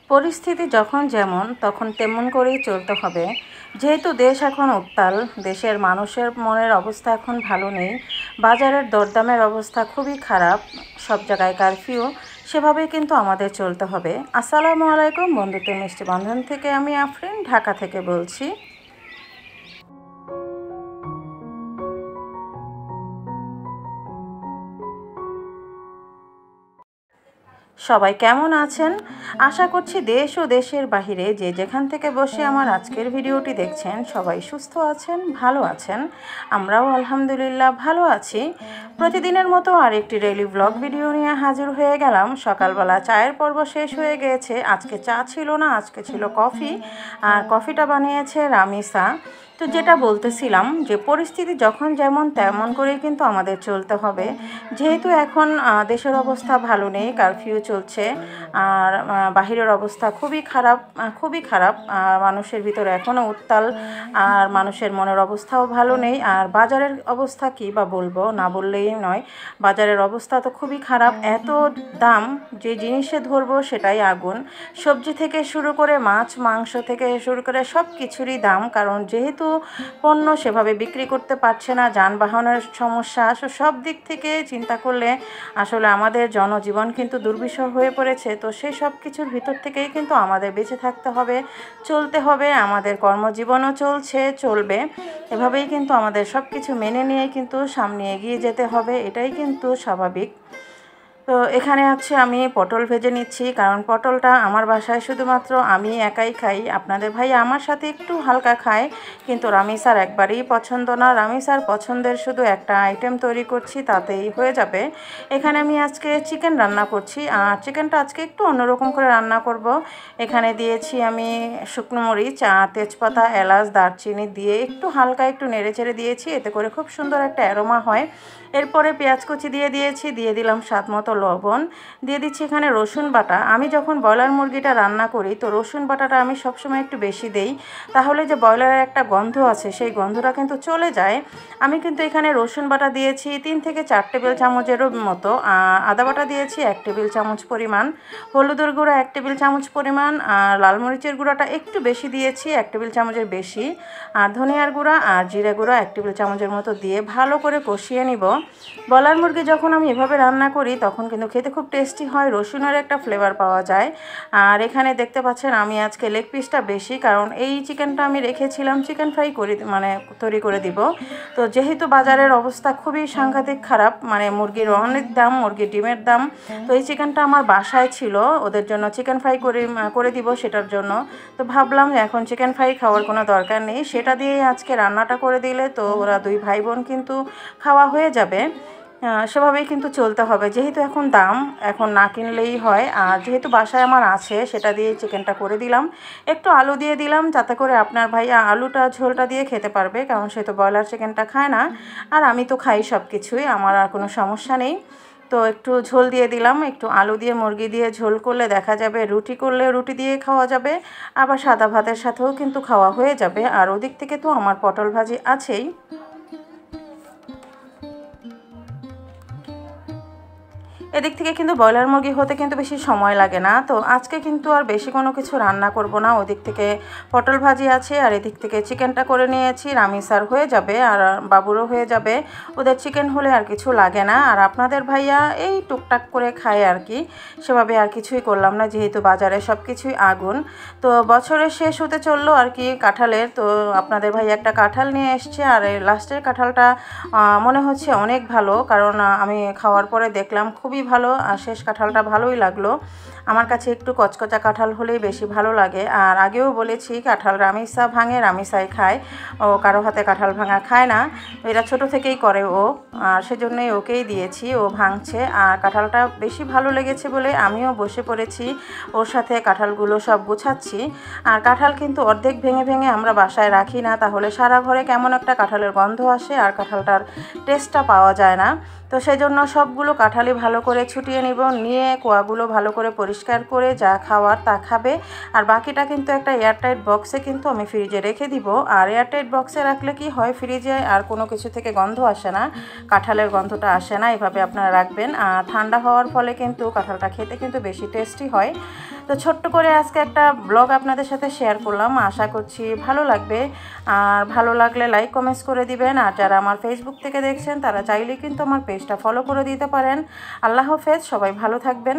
পরিস্থিতি যখন যেমন তখন তেমন করেই চলতে হবে। যেহেতু দেশ এখন উত্তাল, দেশের মানুষের মনের অবস্থা এখন ভালো নেই, বাজারের দরদামের অবস্থা খুবই খারাপ, সব জায়গায় কারফিউ, সেভাবেই কিন্তু আমাদের চলতে হবে। আসসালামু আলাইকুম, বন্ধুত্বের মিষ্টি বন্ধন থেকে আমি আফরিন ঢাকা থেকে বলছি। সবাই কেমন আছেন? আশা করছি দেশ ও দেশের বাহিরে যে যেখান থেকে বসে আমার আজকের ভিডিওটি দেখছেন সবাই সুস্থ আছেন, ভালো আছেন। আমরাও আলহামদুলিল্লাহ ভালো আছি। প্রতিদিনের মতো আরেকটি ডেইলি ব্লগ ভিডিও নিয়ে হাজির হয়ে গেলাম। সকালবেলা চায়ের পর্ব শেষ হয়ে গিয়েছে। আজকে চা ছিল না, আজকে ছিল কফি, আর কফিটা বানিয়েছে রামিসা। তো যেটা বলতেছিলাম যে পরিস্থিতি যখন যেমন তেমন করেই কিন্তু আমাদের চলতে হবে। যেহেতু এখন দেশের অবস্থা ভালো নেই, কারফিউ চলছে, আর বাহিরের অবস্থা খুবই খারাপ, খুবই খারাপ। মানুষের ভিতরে এখনও উত্তাল, আর মানুষের মনের অবস্থাও ভালো নেই। আর বাজারের অবস্থা কী বা বলবো, না বললেই নয়। বাজারের অবস্থা তো খুবই খারাপ, এত দাম, যে জিনিসে ধরবো সেটাই আগুন। সবজি থেকে শুরু করে মাছ মাংস থেকে শুরু করে সব কিছুরই দাম, কারণ যেহেতু পণ্য সেভাবে বিক্রি করতে পারছে না, যানবাহনের সমস্যা, সব দিক থেকে চিন্তা করলে আসলে আমাদের জনজীবন কিন্তু দুর্বিষহ হয়ে পড়েছে। তো সেই সব কিছুর ভিতর থেকেই কিন্তু আমাদের বেঁচে থাকতে হবে, চলতে হবে। আমাদের কর্মজীবনও চলছে, চলবে, এভাবেই কিন্তু আমাদের সব কিছু মেনে নিয়ে কিন্তু সামনে এগিয়ে যেতে হবে, এটাই কিন্তু স্বাভাবিক। তো এখানে হচ্ছে আমি পটল ভেজে নিচ্ছি, কারণ পটলটা আমার বাসায় শুধুমাত্র আমি একাই খাই। আপনাদের ভাই আমার সাথে একটু হালকা খায়, কিন্তু রামিসার একবারেই পছন্দ না। রামিসার পছন্দের শুধু একটা আইটেম তৈরি করছি, তাতেই হয়ে যাবে। এখানে আমি আজকে চিকেন রান্না করছি, আর চিকেনটা আজকে একটু অন্যরকম করে রান্না করব। এখানে দিয়েছি আমি শুকনো মরিচ, তেজপাতা, এলাচ, দারচিনি দিয়ে একটু হালকা একটু নেড়েচেড়ে দিয়েছি, এতে করে খুব সুন্দর একটা অ্যারোমা হয়। এরপরে পেঁয়াজ কুচি দিয়ে দিয়েছি, দিয়ে দিলাম স্বাদ মতো লবণ, দিয়ে দিচ্ছি এখানে রসুন বাটা। আমি যখন ব্রয়লার মুরগিটা রান্না করি তো রসুন বাটাটা আমি সবসময় একটু বেশি দেই, তাহলে যে ব্রয়লারের একটা গন্ধ আছে সেই গন্ধটা কিন্তু চলে যায়। আমি কিন্তু এখানে রসুন বাটা দিয়েছি 3 থেকে 4 টেবিল চামচেরও মতো, আদা বাটা দিয়েছি 1 টেবিল চামচ পরিমাণ, হলুদের গুঁড়া 1 টেবিল চামচ পরিমাণ, আর লাল মরিচের গুঁড়াটা একটু বেশি দিয়েছি, 1 টেবিল চামচের বেশি, আর ধনিয়ার গুঁড়া আর জিরে গুঁড়া 1 টেবিল চামচের মতো দিয়ে ভালো করে কষিয়ে নিব। ব্রয়লার মুরগি যখন আমি এভাবে রান্না করি তখন কিন্তু খেতে খুব টেস্টি হয়, রসুনের একটা ফ্লেভার পাওয়া যায়। আর এখানে দেখতে পাচ্ছেন আমি আজকে লেগ পিসটা বেশি, কারণ এই চিকেনটা আমি রেখেছিলাম চিকেন ফ্রাই করে, মানে তৈরি করে দিব। তো যেহেতু বাজারের অবস্থা খুবই সাংঘাতিক খারাপ, মানে মুরগির অনেক দাম, মুরগির ডিমের দাম, তো এই চিকেনটা আমার বাসায় ছিল, ওদের জন্য চিকেন ফ্রাই করে দিব সেটার জন্য। তো ভাবলাম যে এখন চিকেন ফ্রাই খাওয়ার কোনো দরকার নেই, সেটা দিয়েই আজকে রান্নাটা করে দিলে তো ওরা দুই ভাই বোন কিন্তু খাওয়া হয়ে যাবে। সেভাবেই কিন্তু চলতে হবে, যেহেতু এখন দাম, এখন না কিনলেই হয়। আর যেহেতু বাসায় আমার আছে সেটা দিয়ে চিকেনটা করে দিলাম। একটু আলু দিয়ে দিলাম যাতে করে আপনার ভাইয়া আলুটা ঝোলটা দিয়ে খেতে পারবে, কারণ সে তো ব্রয়লার চিকেনটা খায় না, আর আমি তো খাই সব কিছুই, আমার আর কোনো সমস্যা নেই। তো একটু ঝোল দিয়ে দিলাম, একটু আলু দিয়ে মুরগি দিয়ে ঝোল করলে দেখা যাবে রুটি করলে রুটি দিয়ে খাওয়া যাবে, আবার সাদা ভাতের সাথেও কিন্তু খাওয়া হয়ে যাবে। আর ওদিক থেকে তো আমার পটল ভাজি আছেই। এদিক থেকে কিন্তু ব্রয়লার মুরগি হতে কিন্তু বেশি সময় লাগে না। তো আজকে কিন্তু আর বেশি কোনো কিছু রান্না করব না, ওদিক থেকে পটল ভাজি আছে আর এদিক থেকে চিকেনটা করে নিয়েছি, রামিসার হয়ে যাবে আর বাবুরও হয়ে যাবে। ওদের চিকেন হলে আর কিছু লাগে না। আর আপনাদের ভাইয়া এই টুকটাক করে খায় আর কি, সেভাবে আর কিছুই করলাম না, যেহেতু বাজারে সব কিছুই আগুন। তো বছরের শেষ হতে চললো আর কি কাঁঠালের। তো আপনাদের ভাই একটা কাঁঠাল নিয়ে এসছে, আর এই লাস্টের কাঁঠালটা মনে হচ্ছে অনেক ভালো, কারণ আমি খাওয়ার পরে দেখলাম খুবই ভালো, আর শেষ কাঁঠালটা ভালোই লাগলো। আমার কাছে একটু কচকচা কাঁঠাল হলেই বেশি ভালো লাগে। আর আগেও বলেছি কাঁঠাল রামিসা ভাঙে, রামিসাই খায়, ও কারো হাতে কাঁঠাল ভাঙা খায় না, এটা ছোট থেকেই করে ও, আর সেজন্যই ওকেই দিয়েছি, ও ভাঙছে। আর কাঁঠালটা বেশি ভালো লেগেছে বলে আমিও বসে পড়েছি ওর সাথে, কাঁঠালগুলো সব গুছাচ্ছি। আর কাঁঠাল কিন্তু অর্ধেক ভেঙে ভেঙে আমরা বাসায় রাখি না, তাহলে সারা ঘরে কেমন একটা কাঁঠালের গন্ধ আসে আর কাঁঠালটার টেস্টটা পাওয়া যায় না। তো সেজন্য সবগুলো কাঁঠালই ভালো করে ছুটিয়ে নিব, নিয়ে কোয়াগুলো ভালো করে পরিষ্কার পরিষ্কার করে যা খাওয়ার তা খাবে। আর বাকিটা কিন্তু একটা এয়ারটাইট বক্সে কিন্তু আমি ফ্রিজে রেখে দিব। আর এয়ারটাইট বক্সে রাখলে কি হয়, ফ্রিজে আর কোনো কিছু থেকে গন্ধ আসে না, কাঁঠালের গন্ধটা আসে না। এভাবে আপনারা রাখবেন। আর ঠান্ডা হওয়ার ফলে কিন্তু কাঁঠালটা খেতে কিন্তু বেশি টেস্টি হয়। তো ছোট্ট করে আজকে একটা ব্লগ আপনাদের সাথে শেয়ার করলাম, আশা করছি ভালো লাগবে। আর ভালো লাগলে লাইক কমেন্টস করে দিবেন। আর যারা আমার ফেসবুক থেকে দেখছেন তারা চাইলে কিন্তু আমার পেজটা ফলো করে দিতে পারেন। আল্লাহ হাফেজ, সবাই ভালো থাকবেন।